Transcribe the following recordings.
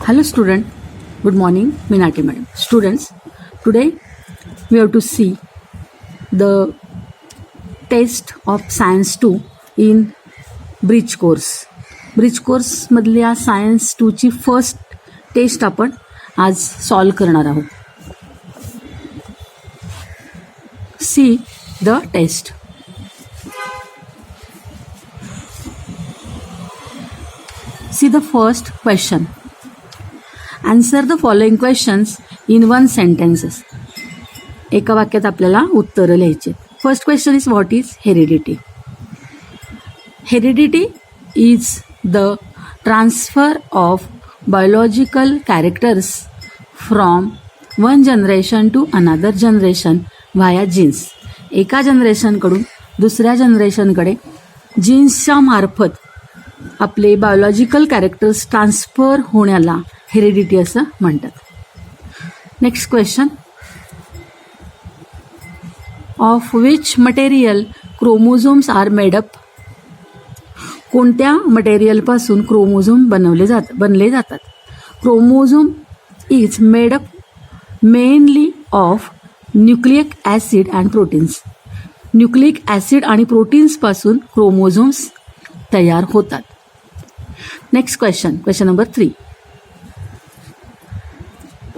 Hello student, good morning, Meenati madam. Students, today we have to see the test of Science 2 in Bridge course. Bridge course मधल्या Science 2 ची first taste आपण आज solve करणार आहोत. See the test. See the first question. Answer the following questions in one sentences. एका वाक्यात आपल्याला उत्तर लिहायचे. First question is what is heredity? Heredity is the transfer of biological characters from one generation to another generation via genes. एका जनरेशनकडून दुसऱ्या जनरेशनकडे जीन्सच्या मार्फत आपले बायोलॉजिकल कॅरेक्टर्स ट्रान्सफर होण्याला हेरिडिटी असं म्हणतात. Next question. Of which material chromosomes are made up? कोणत्या मटेरियलपासून क्रोमोझोम बनले जातात? Chromosome is made up mainly of nucleic acid and proteins. Nucleic acid आणि प्रोटीन्सपासून क्रोमोझोम्स तयार होतात. Next question. Question number 3.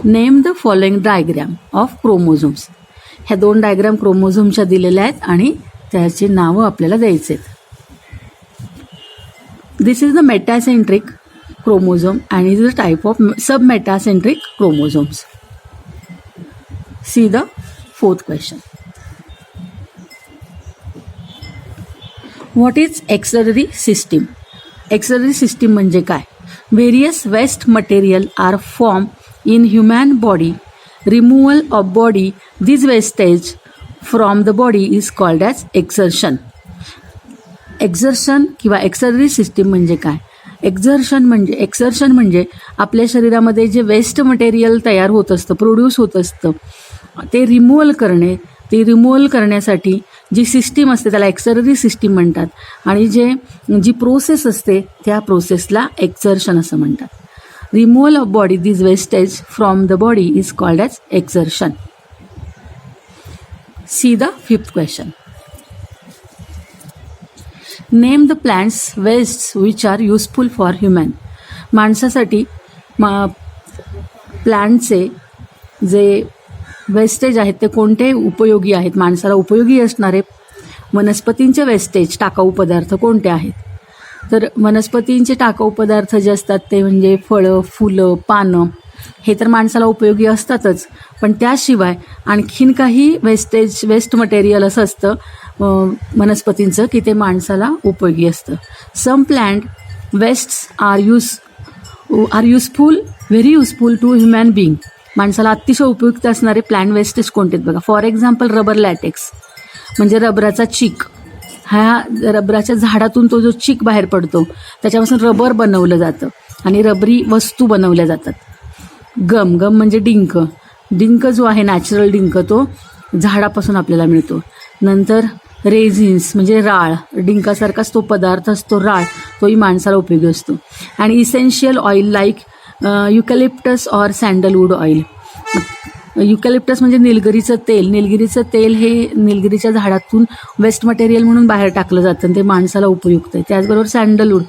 Name the following diagram of chromosomes. ह्या दोन डायग्राम क्रोमोझोमच्या दिलेल्या आहेत आणि त्याची नावं आपल्याला द्यायचे आहेत. This is the metacentric chromosome and is the type of sub metacentric chromosomes. See the fourth question. What is excretory system? Excretory system म्हणजे काय? Various waste material are form in human body. Removal of body this wastage from the body is called as exertion. Exertion किंवा axillary system म्हणजे काय? Exertion म्हणजे आपल्या शरीरामध्ये जे waste material तयार होत असतं, प्रोड्यूस होत असतं, ते रिमूव्हल करणे. ते रिमूव्हल करण्यासाठी जी सिस्टीम असते त्याला एक्सलरी सिस्टीम म्हणतात आणि जी प्रोसेस असते त्या प्रोसेसला एक्झर्शन असं म्हणतात. Removal of body this wastage from the body is called as exertion. See the fifth question. Name the plants wastes which are useful for human. माणसासाठी प्लांटचे जे वेस्टेज आहेत ते कोणते उपयोगी आहेत? माणसाला उपयोगी असणारे वनस्पतींचे वेस्टेज टाकाऊ पदार्थ कोणते आहेत? तर वनस्पतींचे टाकाऊ पदार्थ जे असतात ते म्हणजे फळं, फुलं, पानं हे तर माणसाला उपयोगी असतातच, पण त्याशिवाय आणखीन काही वेस्ट मटेरियल असं असतं वनस्पतींचं की ते माणसाला उपयोगी असतं. Some plant wastes are very useful to human being. माणसाला अतिशय उपयुक्त असणारे प्लांट वेस्टेज कोणते बघा. फॉर एक्झाम्पल रबर लॅटेक्स म्हणजे रबराचा चीक. ह्या रबराच्या झाडातून तो जो चीक बाहेर पडतो त्याच्यापासून रबर बनवलं जातं आणि रबरी वस्तू बनवल्या जातात. गम म्हणजे डिंक जो आहे नॅचरल डिंक तो झाडापासून आपल्याला मिळतो. नंतर रेझिन्स म्हणजे राळ, डिंकासारखाच तो पदार्थ असतो राळ, तोही माणसाला उपयोगी असतो. आणि essential oil like eucalyptus or sandalwood oil. Eucalyptus म्हणजे निलगिरीचं तेल हे निलगिरीच्या झाडातून वेस्ट मटेरियल म्हणून बाहेर टाकलं जातं आणि ते माणसाला उपयुक्त आहे. त्याचबरोबर सँडलवूड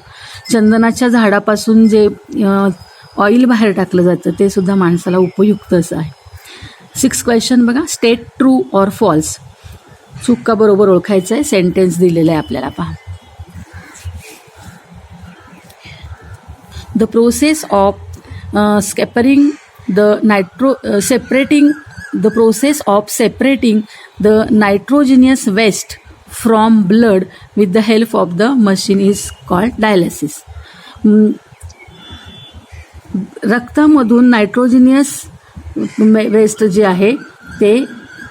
चंदनाच्या झाडापासून जे ऑइल बाहेर टाकलं जातं ते सुद्धा माणसाला उपयुक्त असं आहे. 6th क्वेश्चन बघा. State true or false. चूक का बरोबर ओळखायचं आहे. सेंटेन्स दिलेलं आहे आपल्याला पहा. The process of separating the nitrogenous waste from blood with the help of the machine is called dialysis. रक्तामधून नायट्रोजिनियस वेस्ट जे आहे ते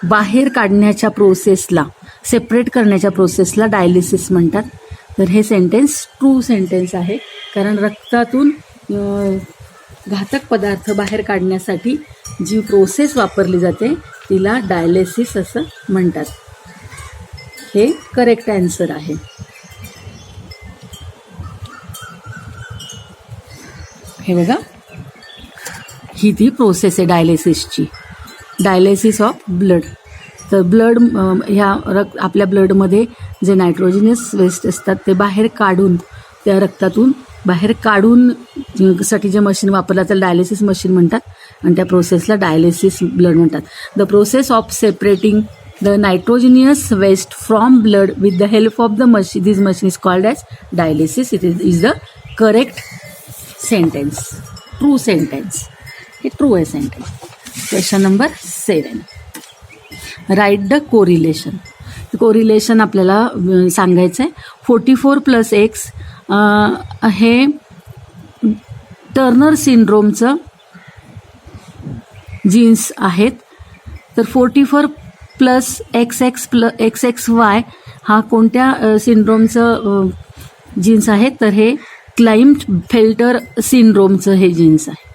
बाहेर काढण्याच्या प्रोसेसला, सेपरेट करण्याच्या प्रोसेसला डायलिसिस म्हणतात. तर हे सेंटेन्स ट्रू सेंटेन्स आहे, कारण रक्तातून घातक पदार्थ बाहेर काढण्यासाठी जी प्रोसेस वापरली जाते तिला डायलिसिस असं म्हणतात. हे करेक्ट आन्सर आहे. हे बघा ही ती प्रोसेस आहे डायलिसिसची, डायलिसिस ऑफ ब्लड. तर ब्लड ह्या आपल्या ब्लडमध्ये जे नायट्रोजिनस वेस्ट असतात ते बाहेर काढून, त्या रक्तातून बाहेर काढून साठी जे मशीन वापरलं त्याला डायलिसिस मशीन म्हणतात आणि त्या प्रोसेसला डायलिसिस ब्लड म्हणतात. The process of separating the nitrogenous waste from blood with the help of the machine, this machine is called as dialysis. It is the correct sentence, true sentence. हे true आहे sentence. Question number 7. Write the correlation. Correlation आपल्याला सांगायचं आहे. 44 + X हे Turner सिंड्रोमचं jeans आहेत. तर 44 + XX + XXY हा कोणत्या सिंड्रोमचं जीन्स आहे? तर हे क्लाइंट-फेल्टर सिंड्रोमचं हे जीन्स आहे.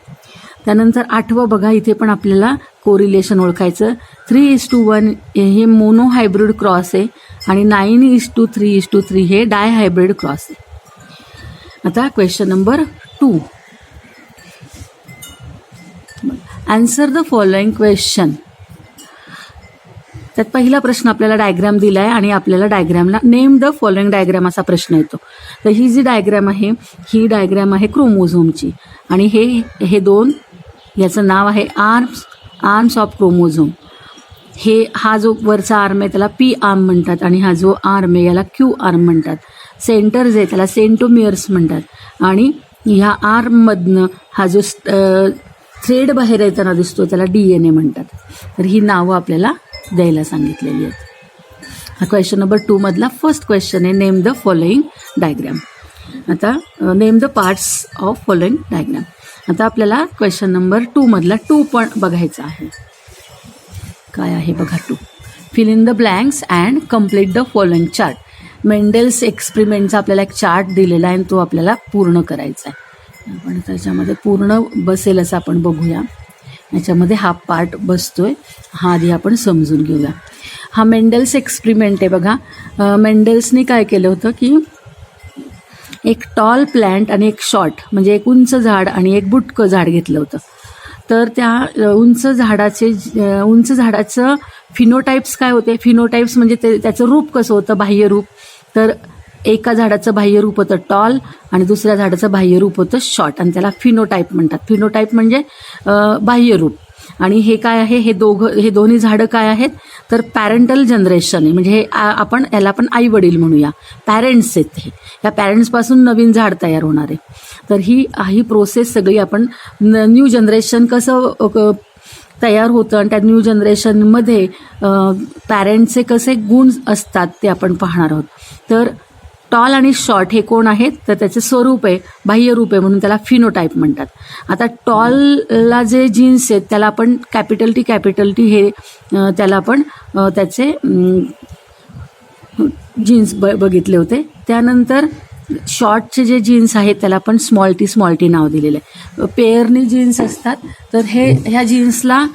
त्यानंतर 8वं बघा, इथे पण आपल्याला कोरिलेशन ओळखायचं. 3:1 हे मोनोहायब्रिड क्रॉस आहे आणि 9:3:3 हे डायहायब्रिड क्रॉस आहे. आता question number 2. Answer the following question. त्यात पहिला प्रश्न आपल्याला डायग्राम दिला आहे आणि आपल्याला डायग्रामला नेम द फॉलोइंग डायग्राम असा प्रश्न येतो. तर ही जी डायग्राम आहे ही डायग्राम आहे क्रोमोझोमची आणि हे दोन, याचं नाव आहे आर्म्स ऑफ क्रोमोझोम. हा जो वरचा आर्म आहे त्याला P आर्म म्हणतात आणि हा जो आर्म आहे याला Q आर्म म्हणतात. सेंटर जे त्याला सेंटोमियर्स म्हणतात आणि ह्या आर्ममधनं हा जो थ्रेड बाहेर येताना दिसतो त्याला DNA म्हणतात. तर ही नावं आपल्याला द्यायला सांगितलेली आहेत. हा क्वेश्चन नंबर 2 मधला फर्स्ट क्वेश्चन आहे. Name the following diagram. आता name the parts of following diagram. आता आपल्याला क्वेश्चन नंबर 2 मधला 2 पण बघायचा आहे. काय आहे बघा 2. Fill in the blanks and complete the following chart. Mendel's एक्सपेरिमेंटचा आपल्याला एक चार्ट दिलेला आहे आणि तो आपल्याला पूर्ण करायचा आहे. आपण त्याच्यामध्ये पूर्ण बसेल असं आपण बघूया. याच्यामध्ये हा पार्ट बसतोय, हा आधी आपण समजून घेऊया. हा मेंडेल्स एक्सपेरिमेंट आहे बघा. मेंडेल्सनी काय केलं होतं की एक टॉल प्लॅन्ट आणि एक शॉर्ट म्हणजे एक उंच झाड आणि एक बुटकं झाड घेतलं होतं. तर त्या उंच झाडाचं फिनोटाइप्स काय होते? फिनोटाइप्स म्हणजे त्याचं रूप कसं होतं, बाह्य रूप. तर एका झाडाचं बाह्य रूप होतं टॉल आणि दुसऱ्या झाडाचं बाह्य रूप होतं शॉर्ट आणि त्याला फिनोटाइप म्हणतात. फिनोटाइप म्हणजे बाह्य रूप. आणि हे काय आहे? हे दोन्ही झाडं काय आहेत? तर पॅरेंटल जनरेशन आहे. म्हणजे याला आपण आई वडील म्हणूया, पॅरेंट्स आहेत हे. या पॅरेंट्सपासून नवीन झाड तयार होणार आहे. तर ही प्रोसेस सगळी आपण न्यू जनरेशन कसं तयार होतं आणि त्या न्यू जनरेशनमध्ये पॅरेंट्सचे कसे गुण असतात ते आपण पाहणार आहोत. तर टॉल आणि शॉर्ट हे कोण आहेत? तर त्याचे स्वरूप आहे, बाह्य रूप आहे म्हणून त्याला फिनोटाइप म्हणतात. आता टॉलला जे जीन्स आहेत त्याला आपण कॅपिटल टी हे त्याला आपण त्याचे जीन्स बघितले होते. त्यानंतर शॉर्टचे जे जीन्स आहेत त्याला आपण स्मॉल टी नाव दिलेलं आहे. पेअरनी जीन्स असतात. तर ह्या जीन्सला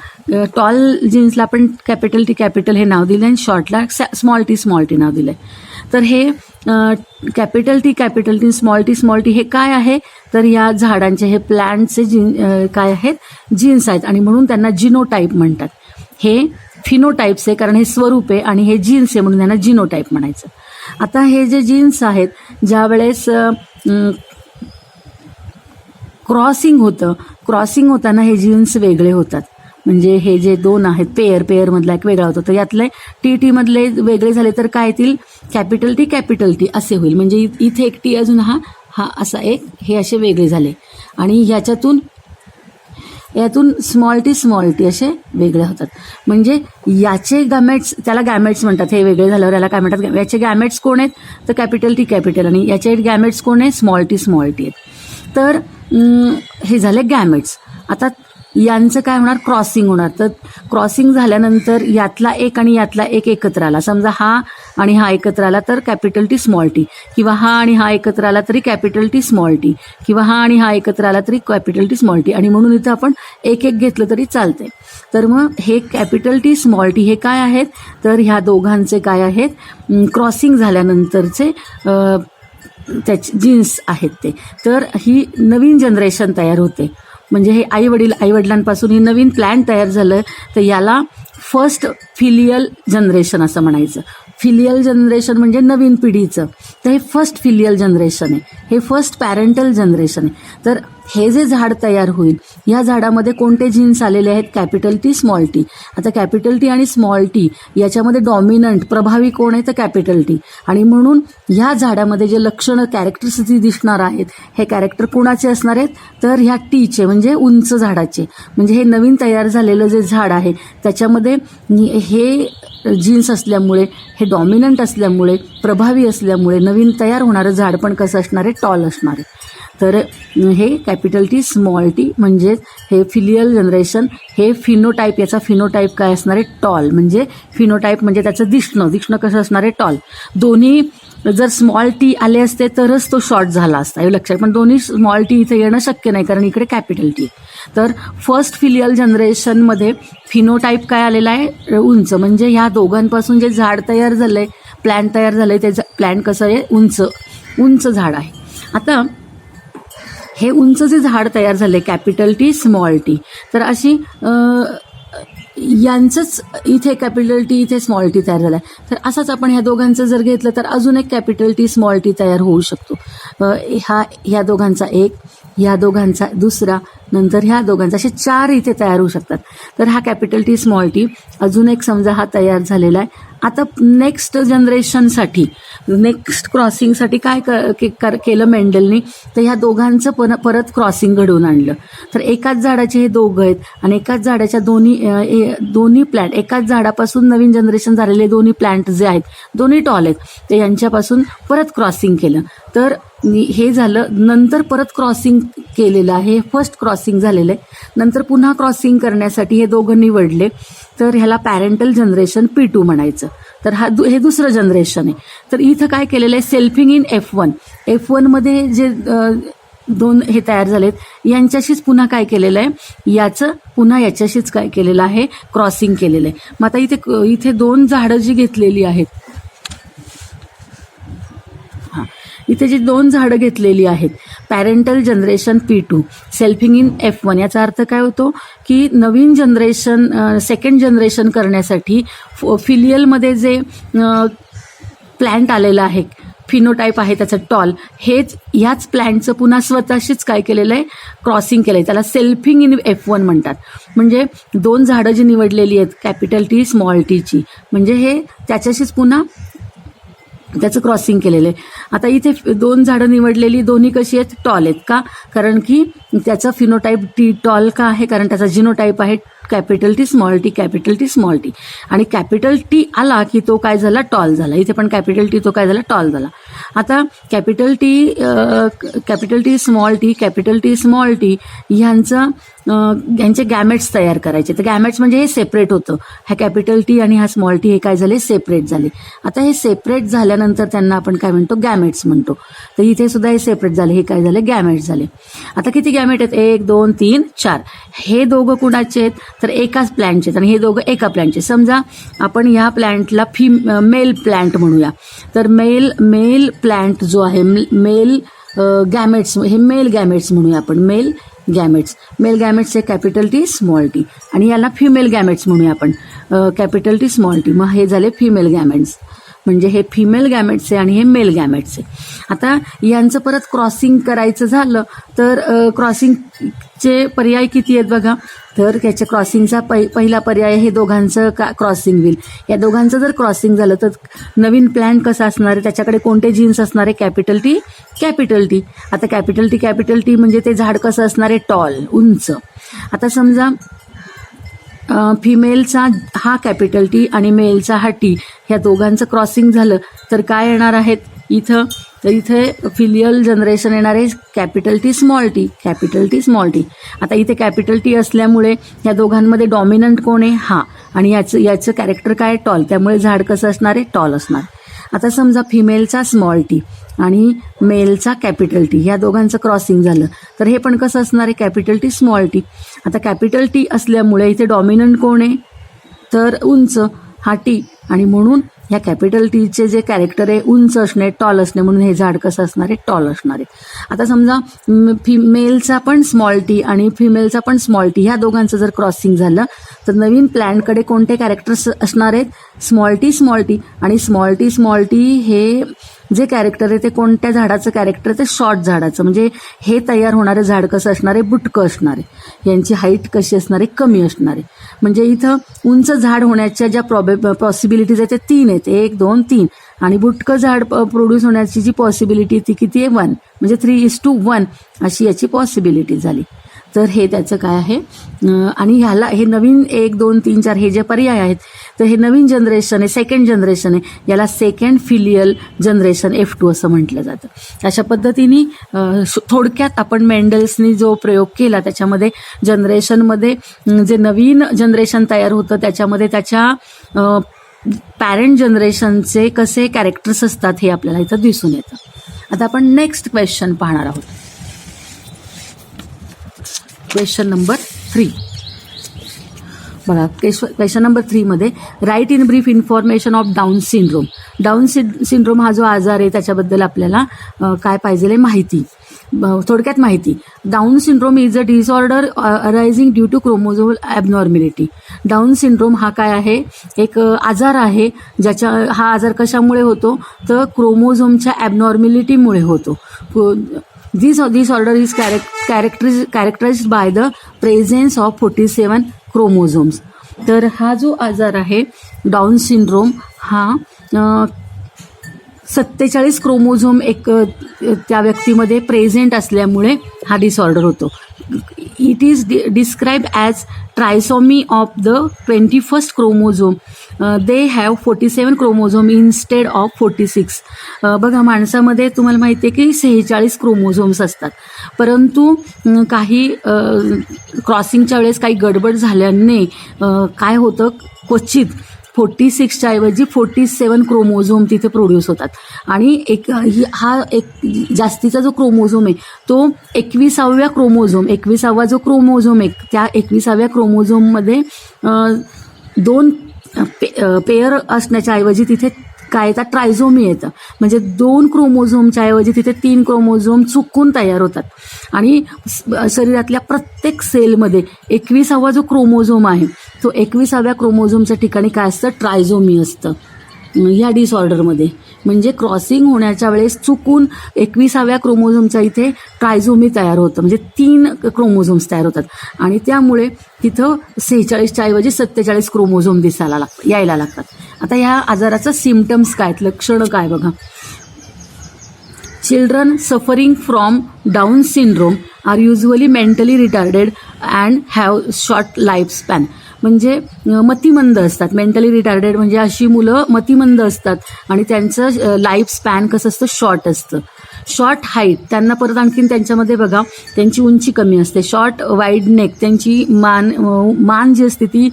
टॉल जीन्सला आपण कॅपिटल हे नाव दिलं आणि शॉर्टला स्मॉल टी नाव दिलं आहे. तर हे कॅपिटल टी स्मॉल टी हे काय आहे? तर या झाडांचे हे प्लांटचे काय आहेत? जीन्स आहेत आणि म्हणून त्यांना जिनोटाइप म्हणतात. हे फिनोटाइप्स आहे कारण हे स्वरूप आहे आणि हे जीन्स आहे म्हणून त्यांना जिनोटाइप म्हणायचं. आता हे जे जीन्स आहेत ज्या वेळेस क्रॉसिंग होताना हे जीन्स वेगळे होतात. म्हणजे हे जे दोन आहेत पेअर मधला एक वेगळा होतो. तर यातले टी मधले वेगळे झाले तर काय येतील? कॅपिटल टी असे होईल. म्हणजे इथे एक टी अजून हा असा एक, हे असे वेगळे झाले आणि यातून स्मॉल टी असे वेगळे होतात. म्हणजे याचे गॅमेट्स, त्याला गॅमेट्स म्हणतात. हे वेगळे झाल्यावर याला काय म्हणतात? याचे गॅमेट्स कोण आहेत? तर कॅपिटल टी आणि याचे गॅमेट्स कोण आहेत? स्मॉल टी आहेत. तर हे झाले गॅमेट्स. आता यांचं काय होणार? क्रॉसिंग होणार. तर क्रॉसिंग झाल्यानंतर यातला एक आणि यातला एक एकत्र आला. समजा हा आणि हा एकत्र आला तर कॅपिटल टी स्मॉल टी, किंवा हा आणि हा एकत्र आला तरी कॅपिटल टी स्मॉल टी, किंवा हा आणि हा एकत्र आला तरी कॅपिटल टी स्मॉल टी. आणि म्हणून इथं आपण एक घेतलं तरी चालते. तर मग हे कॅपिटल टी स्मॉल टी हे काय आहेत? तर ह्या दोघांचे काय आहेत? क्रॉसिंग झाल्यानंतरचे त्याचे जीन्स आहेत ते. तर ही नवीन जनरेशन तयार होते. म्हणजे हे आईवडिलांपासून हे नवीन प्लॅन्ट तयार झालं, तर याला फर्स्ट फिलियल जनरेशन असं म्हणायचं. फिलियल जनरेशन म्हणजे नवीन पिढीचं, तर हे फर्स्ट फिलियल जनरेशन आहे, हे फर्स्ट पॅरेंटल जनरेशन आहे. तर हे जे झाड तयार होईल, या झाडामध्ये कोणते जीन्स आलेले आहेत? Capital T, small T. आता कॅपिटल टी आणि स्मॉल टी याच्यामध्ये डॉमिनंट प्रभावी कोण आहे? तर कॅपिटल टी. आणि म्हणून ह्या झाडामध्ये जे लक्षणं कॅरेक्टरिस्टिक दिसणार आहेत, हे कॅरेक्टर कोणाचे असणार आहेत? तर ह्या टीचे म्हणजे उंच झाडाचे. म्हणजे हे नवीन तयार झालेलं जे झाड आहे त्याच्यामध्ये हे जीन्स असल्यामुळे, हे डॉमिनंट असल्यामुळे, प्रभावी असल्यामुळे नवीन तयार होणारं झाड पण कसं असणार आहे? टॉल असणार आहे. तर हे कॅपिटल टी, स्मॉल टी म्हणजे हे फिलियल जनरेशन. हे फिनोटाईप, याचा फिनोटाईप काय असणार आहे? टॉल. म्हणजे फिनोटाईप म्हणजे त्याचं दिसणं कसं असणार आहे? टॉल. दोन्ही जर स्मॉल टी आले असते तरच तो शॉर्ट झाला असता, हे लक्षात. पण दोन्ही स्मॉल टी इथे येणं शक्य नाही, कारण इकडे कॅपिटल टी. तर फर्स्ट फिलियल जनरेशनमध्ये फिनोटाईप काय आलेला आहे? उंच. म्हणजे ह्या दोघांपासून जे झाड तयार झालंय, प्लॅन्ट तयार झालंय, ते प्लॅन्ट कसं आहे? उंच झाड आहे. आता हे उंच जे झाड तयार झाले, कॅपिटल टी, स्मॉल टी, तर अशी यांचंच इथे कॅपिटल टी, इथे स्मॉल टी तयार झाला आहे. तर असंच आपण ह्या दोघांचं जर घेतलं तर अजून एक कॅपिटल टी, स्मॉल टी तयार होऊ शकतो. ह्या दोघांचा एक, ह्या दोघांचा दुसरा, नंतर ह्या दोघांचा, असे 4 इथे तयार होऊ शकतात. तर हा कॅपिटल टी, स्मॉल टी अजून एक समजा हा तयार झालेला आहे. आता नेक्स्ट जनरेशनसाठी, नेक्स्ट क्रॉसिंगसाठी काय केलं मेंडलनी? तर ह्या दोघांचं परत क्रॉसिंग घडवून आणलं. तर एकाच झाडाचे हे दोघं आहेत आणि एकाच झाडाच्या दोन्ही प्लॅन्ट, एकाच झाडापासून नवीन जनरेशन झालेले दोन्ही प्लॅन्ट जे आहेत, दोन्ही टॉल आहेत, ते यांच्यापासून परत क्रॉसिंग केलं. तर हे झालं. नंतर परत क्रॉसिंग केलेलं आहे, फर्स्ट क्रॉसिंग झालेलं आहे. नंतर पुन्हा क्रॉसिंग करण्यासाठी हे दोघं निवडले, तर ह्याला पॅरेंटल जनरेशन P2 म्हणायचं. तर हे दुसरं जनरेशन आहे. तर इथं काय केलेलं आहे? Selfing in F1. F1मध्ये जे दोन हे तयार झालेत, यांच्याशीच पुन्हा काय केलेलं आहे? याचं पुन्हा याच्याशीच काय केलेलं आहे? क्रॉसिंग केलेलं आहे. मग आता इथे 2 झाडं जी घेतलेली आहेत, इथे जी 2 झाडं घेतलेली आहेत, parental generation P2, selfing in F1, याचा अर्थ काय होतो? की नवीन जनरेशन, सेकंड जनरेशन करण्यासाठी फिलियलमध्ये जे प्लॅन्ट आलेलं आहे, फिनोटाईप आहे त्याचं टॉल, ह्याच प्लॅन्टचं पुन्हा स्वतःशीच काय केलेलं आहे? क्रॉसिंग केलं आहे. त्याला सेल्फिंग इन F1 म्हणतात. म्हणजे 2 झाडं जी निवडलेली आहेत, कॅपिटल टी, स्मॉल टीची, म्हणजे हे त्याच्याशीच पुन्हा त्याचं क्रॉसिंग केलेलं आहे. आता इथे 2 झाडं निवडलेली, दोन्ही कशी आहेत? टॉल आहेत. का? कारण की त्याचा फिनोटाईप टी टॉल का आहे? कारण त्याचा जिनोटाईप आहे capital T, small T, capital T, small T. आणि कॅपिटल टी आला की तो काय झाला? टॉल झाला. इथे पण कॅपिटल टी, तो काय झाला? टॉल झाला. आता capital T, small T, capital T, small T यांचे गॅमेट्स तयार करायचे. तर गॅमेट्स म्हणजे हे सेपरेट होतं. हा कॅपिटल टी आणि हा स्मॉल टी हे काय झाले? सेपरेट झाले. आता हे सेपरेट झाल्यानंतर त्यांना आपण काय म्हणतो? गॅमेट्स म्हणतो. तर इथे सुद्धा हे सेपरेट झाले, हे काय झाले? गॅमेट्स झाले. आता किती गॅमेट आहेत? 1, 2, 3, 4. हे दोघं कुणाचे आहेत? तर एकाच प्लॅन्टचे आहेत आणि हे दोघं एका प्लॅन्टचे. समजा आपण या प्लॅन्टला मेल प्लॅन्ट म्हणूया. तर मेल प्लॅन्ट जो आहे, मेल गॅमेट्स, हे मेल गॅमेट्स म्हणूया आपण. मेल गॅमेट्स हे कॅपिटल टी, स्मॉल टी. आणि याला फिमेल गॅमेट्स म्हणूया आपण, कॅपिटल टी, स्मॉल टी. मग हे झाले फिमेल गॅमेट्स. म्हणजे हे फिमेल गॅमेट्स आहे आणि हे मेल गॅमेट्स आहे. आता यांचं परत क्रॉसिंग करायचं झालं तर क्रॉसिंगचे पर्याय किती आहेत बघा. तर त्याच्या क्रॉसिंगचा पहिला पर्याय हे दोघांचं क्रॉसिंग होईल. या दोघांचं जर क्रॉसिंग झालं तर नवीन प्लॅन्ट कसा असणार आहे? त्याच्याकडे कोणते जीन्स असणार आहे? Capital T. आता कॅपिटल टी म्हणजे ते झाड कसं असणार आहे? टॉल, उंच. आता समजा फिमेलचा हा कॅपिटल टी आणि मेलचा हा टी, ह्या दोघांचं क्रॉसिंग झालं तर काय येणार आहेत इथं? तर इथे फिलियल जनरेशन येणार आहे कॅपिटल टी, स्मॉल टी. आता इथे कॅपिटल टी असल्यामुळे या दोघांमध्ये डॉमिनंट कोण आहे? हा. आणि याचं कॅरेक्टर काय? टॉल. त्यामुळे झाड कसं असणार आहे? टॉल असणार. आता समजा फिमेलचा स्मॉल टी आणि मेलचा कॅपिटल टी, या दोघांचं क्रॉसिंग झालं तर हे पण कसं असणार आहे? Capital T, small T. आता कॅपिटल टी असल्यामुळे इथे डॉमिनंट कोण आहे? तर उंच, हा टी. आणि म्हणून ह्या कॅपिटल टीचे जे कॅरेक्टर आहे उंच असणे, टॉल असणे, म्हणून हे झाड कसं असणार आहे, टॉल असणार आहे. आता समजा मेलचा पण स्मॉल टी आणि फिमेलचा पण स्मॉल टी, ह्या दोघांचं जर क्रॉसिंग झालं तर नवीन प्लॅन्टकडे कोणते कॅरेक्टर्स असणार आहेत, स्मॉल टी आणि स्मॉल टी हे जे कॅरेक्टर आहे ते कोणत्या झाडाचं कॅरेक्टर आहे, ते शॉर्ट झाडाचं. म्हणजे हे तयार होणारं झाड कसं असणार आहे, बुटकं असणार आहे. यांची हाईट कशी असणार आहे, कमी असणार आहे. म्हणजे इथं उंच झाड होण्याच्या ज्या पॉसिबिलिटीज आहेत ते 3 आहेत, 1, 2, 3. आणि बुटकं झाड प्रोड्यूस होण्याची जी पॉसिबिलिटी ती किती आहे, 1. म्हणजे 3:1 अशी याची पॉसिबिलिटी झाली. तर हे त्याचं काय आहे. आणि ह्याला हे नवीन 1, 2, 3, 4 हे जे पर्याय आहेत, तर हे नवीन जनरेशन आहे, सेकंड जनरेशन आहे. याला सेकंड फिलियल जनरेशन F2 असं म्हटलं जातं. अशा पद्धतीने थोडक्यात आपण मेंडल्सनी जो प्रयोग केला त्याच्यामध्ये जनरेशनमध्ये जे नवीन जनरेशन तयार होतं त्याच्यामध्ये त्याच्या पॅरेंट जनरेशनचे कसे कॅरेक्टर्स असतात हे आपल्याला इथं दिसून येतं. आता आपण नेक्स्ट क्वेश्चन पाहणार आहोत. क्वेश्चन नंबर 3 बघा. क्वेश्चन नंबर 3 मध्ये write in brief information of Down syndrome. Down syndrome हा जो आजार आहे त्याच्याबद्दल आपल्याला काय पाहिजे माहिती, थोडक्यात माहिती. Down syndrome is a disorder arising due to chromosomal abnormality. Down syndrome हा काय आहे, एक आजार आहे हा आजार कशामुळे होतो, तर क्रोमोझोमच्या ॲबनॉर्मॅलिटीमुळे होतो. This disorder is characterized by the presence of 47 chromosomes. तर हा जो आजार आहे डाऊन सिंड्रोम हा 47 क्रोमोझोम त्या व्यक्तीमध्ये प्रेझेंट असल्यामुळे हा डिसऑर्डर होतो. It is describe as trisomy of the 21st chromosome. They have 47 chromosome instead of 46. बघा, माणसामध्ये तुम्हाला माहिती आहे की 46 क्रोमोझोम्स असतात, परंतु काही क्रॉसिंगच्या वेळेस काही गडबड झाल्याने काय होतं, क्वचित 46च्या ऐवजी 47 क्रोमोझोम तिथे प्रोड्यूस होतात. आणि हा जास्तीचा जो क्रोमोझोम आहे तो 21व्या जो क्रोमोझोम आहे त्या 21व्या क्रोमोझोममध्ये 2 पेअर असण्याच्या ऐवजी तिथे काय येतात, ट्रायझोमी येतं. म्हणजे 2 क्रोमोझोमच्या ऐवजी तिथे 3 क्रोमोझोम चुकून तयार होतात. आणि शरीरातल्या प्रत्येक सेलमध्ये 21वा जो क्रोमोझोम आहे तो 21व्या क्रोमोझोमच्या ठिकाणी काय असतं, ट्रायझोमी असतं ह्या डिसऑर्डरमध्ये. म्हणजे क्रॉसिंग होण्याच्या वेळेस चुकून 21व्या क्रोमोझोमच्या इथे ट्रायझोमी तयार होतं, म्हणजे 3 क्रोमोझोम्स तयार होतात. आणि त्यामुळे तिथं 46च्या ऐवजी 47 क्रोमोझोम यायला लागतात. आता ह्या आजाराचं सिम्पटम्स काय, लक्षणं काय बघा. Children suffering from Down syndrome are usually mentally retarded and have short life span. म्हणजे मतिमंद असतात. मेंटली रिटार्डेड म्हणजे अशी मुलं मतिमंद असतात आणि त्यांचं लाईफ स्पॅन कसं असतं, शॉर्ट असतं. शॉर्ट हाईट, त्यांना परत आणखीन त्यांच्यामध्ये बघा त्यांची उंची कमी असते. शॉर्ट वाईड नेक, त्यांची मान जी असते ती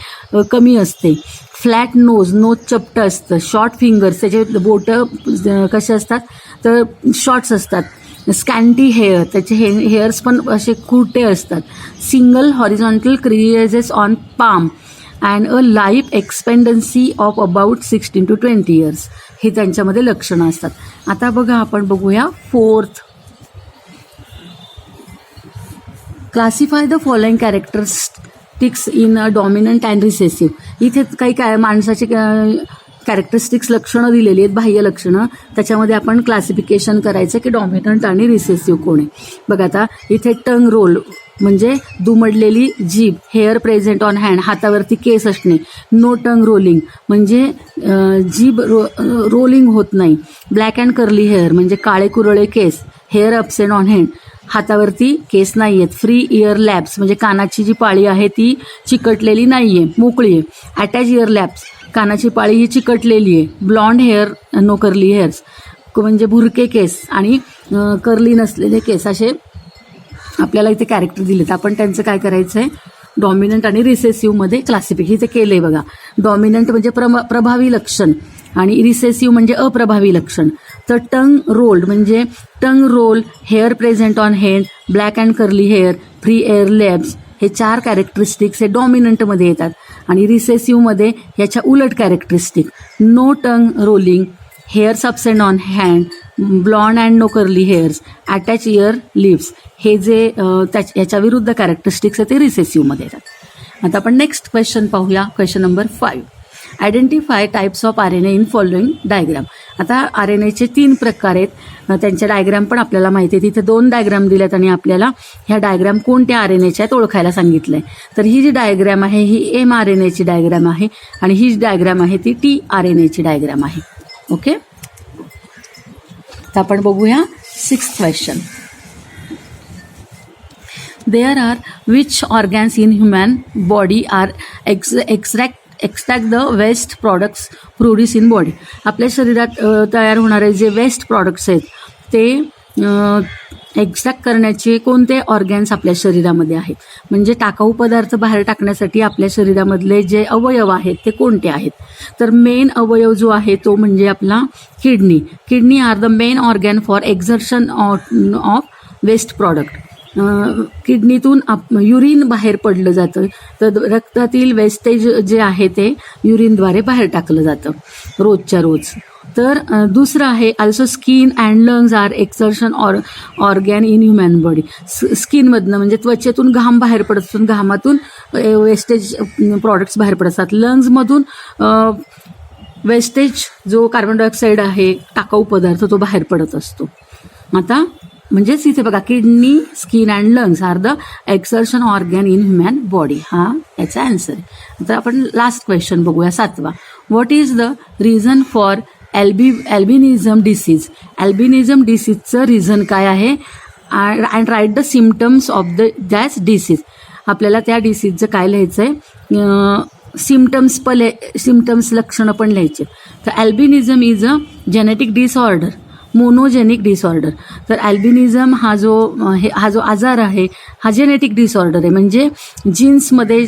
कमी असते. फ्लॅट नोज चपटं असतं. शॉर्ट फिंगर्स, त्याचे बोटं कसे असतात तर शॉर्ट्स असतात. स्कॅन्टी हेअर, त्याचे हेअर्स पण असे खुरटे असतात. Single horizontal creases on palm and a life expectancy of about 16 to 20 years. हे त्यांच्यामध्ये लक्षणं असतात. आता बघा, आपण बघूया 4th. Classify the following characteristics in dominant and recessive. इथे काही माणसाचे कॅरेक्टरिस्टिक्स लक्षणं दिलेली आहेत, बाह्य लक्षणं. त्याच्यामध्ये आपण क्लासिफिकेशन करायचं की डॉमिनंट आणि रिसेसिव्ह कोण आहे. बघा, आता इथे टंग रोल म्हणजे दुमडलेली जीभ. हेअर प्रेझेंट ऑन हँड, हातावरती केस असणे. नो टंग रोलिंग म्हणजे जीभ रोलिंग होत नाही. ब्लॅक अँड कर्ली हेअर म्हणजे काळे कुरळे केस. हेअर अब्सेंट ऑन हँड, हातावरती केस नाही आहेत. फ्री इयर लॅब्स म्हणजे कानाची जी पाळी आहे ती चिकटलेली नाही आहे, मोकळी आहे. अटॅच इयर लॅब्स, कानाची पाळी ही चिकटलेली आहे. Blond hair, no curly hairs म्हणजे भुरके केस आणि कर्ली नसलेले केस. असे आपल्याला इथे कॅरेक्टर दिलेत. आपण त्यांचं काय करायचं आहे, डॉमिनंट आणि रिसेसिव्हमध्ये क्लासिफिकेशन इथे केलं आहे बघा. डॉमिनंट म्हणजे प्रभावी लक्षण आणि रिसेसिव्ह म्हणजे अप्रभावी लक्षण. तर टंग रोल्ड म्हणजे टंग role, hair present on head, black and curly hair, free air labs, हे 4 कॅरेक्टरिस्टिक्स हे डॉमिनंटमध्ये येतात आणि रिसेसिव्हमध्ये ह्याच्या उलट characteristic, no tongue rolling, hair absent on hand, blond and no curly hairs, attach ear lobes, हे जे याच्या विरुद्ध कॅरेक्टरिस्टिक्स आहे ते रिसेसिव्हमध्ये येतात. आता आपण नेक्स्ट क्वेश्चन पाहूया. Question number 5. Identify types of RNA in following diagram. आता RNAचे 3 प्रकार आहेत, त्यांच्या डायग्राम पण आपल्याला माहिती आहे. तिथे 2 डायग्राम दिल्यात आणि आपल्याला ह्या डायग्राम कोणत्या RNAच्या आहेत ओळखायला सांगितलंय. तर ही जी डायग्राम आहे ही mRNAची डायग्राम आहे आणि ही जी डायग्राम आहे ती tRNAची डायग्राम आहे. ओके, तर आपण बघूया 6th question. There are which organs in human body are extract the waste products produced in body. आपल्या शरीरात तयार होणारे जे वेस्ट प्रॉडक्ट्स आहेत ते एक्स्ट्रॅक्ट करण्याचे कोणते ऑर्गॅन्स आपल्या शरीरामध्ये आहेत, म्हणजे टाकाऊ पदार्थ बाहेर टाकण्यासाठी आपल्या शरीरामधले जे अवयव आहेत ते कोणते आहेत. तर मेन अवयव जो आहे तो म्हणजे आपला kidney. Kidney are the main organ for excretion of waste product. किडनीतून युरिन बाहेर पडलं जातं, तर रक्तातील वेस्टेज जे आहे ते युरिनद्वारे बाहेर टाकलं जातं रोजच्या रोज. तर दुसरं आहे also skin and lungs are excretion organ in human body. स्किनमधनं म्हणजे त्वचेतून घाम बाहेर पडत असून घामातून वेस्टेज प्रॉडक्ट्स बाहेर पडतात. लंग्समधून वेस्टेज जो कार्बन डायऑक्साईड आहे टाकाऊ पदार्थ तो बाहेर पडत असतो. आता म्हणजेच इथे बघा kidney, skin and lungs are the excretion organ in human body, हा याचा आन्सर आहे. आता आपण लास्ट क्वेश्चन बघूया 7वा. What is the reason for albinism disease. Albinism डिसीजचं रिझन काय आहे and write the symptoms of that disease. आपल्याला त्या डिसीजचं काय लिहायचं आहे, सिम्पटम्स लक्षणं पण लिहायचे. तर albinism is a genetic disorder, monogenic disorder. तर अल्बिनिझम हा जो आजार आहे हा जेनेटिक डिसऑर्डर आहे, म्हणजे जीन्समध्ये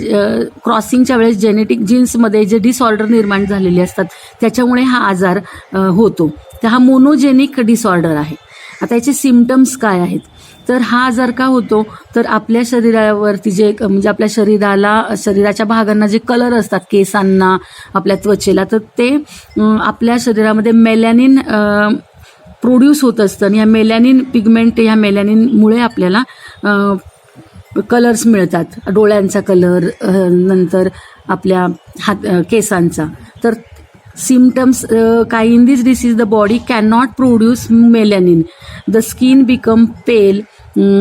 क्रॉसिंगच्या वेळेस जेनेटिक जीन्समध्ये जे डिसऑर्डर निर्माण झालेले असतात त्याच्यामुळे हा आजार होतो. तर हा मोनोजेनिक डिसऑर्डर आहे. आता याचे सिम्पटम्स काय आहेत, तर हा आजार का होतो, तर आपल्या शरीरावरती जे म्हणजे आपल्या शरीराच्या भागांना जे कलर असतात, केसांना, आपल्या त्वचेला, तर ते आपल्या शरीरामध्ये मेलॅनिन प्रोड्यूस होत असतं आणि या मेलॅनिन पिगमेंट, या मेलॅनिनमुळे आपल्याला कलर्स मिळतात. डोळ्यांचा कलर, नंतर आपल्या केसांचा. तर सिम्पटम्स काय, in this disease the body can not produce melanin, the skin become pale,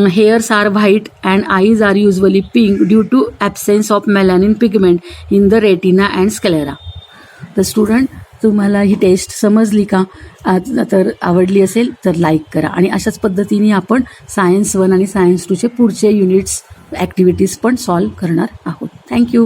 hairs are white and eyes are usually pink due to absence of melanin pigment in the retina and sclera. तर student, तुम्हाला ही taste समजली का? तर आवडली असेल तर like करा आणि अशाच पद्धतीने आपण सायन्स 1 आणि सायन्स 2चे पुढचे युनिट्स ॲक्टिव्हिटीज पण सॉल्व करणार आहोत. थँक्यू.